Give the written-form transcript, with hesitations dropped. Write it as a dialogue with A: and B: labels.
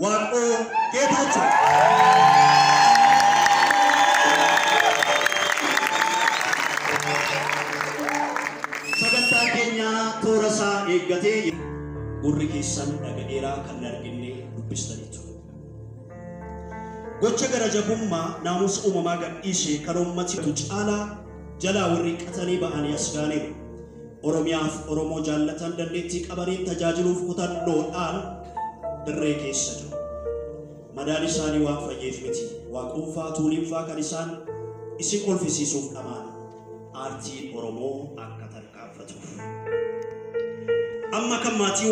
A: Waaqoo Geetaachoo. Sagantaa keenya toora isaa eeggatee gurri keessan dhagaheeraa kan arginne dubbistaniitu. Gocha gara jabummaa naamusa uumamaa gadhiisee kan uummati caalaa jalaa warri qatanii ba'anii as gaaniiru. Oromiyaaf Oromoo jaallatan dandeettii qabaniin tajaajiluuf kutannoodhaan dirree keessa jiru. Madaan isaanii waan fayyeef miti. Waaqumfaa tuuliinfaa kan isaan isin kolfisiisuuf dhamaan aartiin Oromoo akka tarkaanfatuuf. Amma kan maatii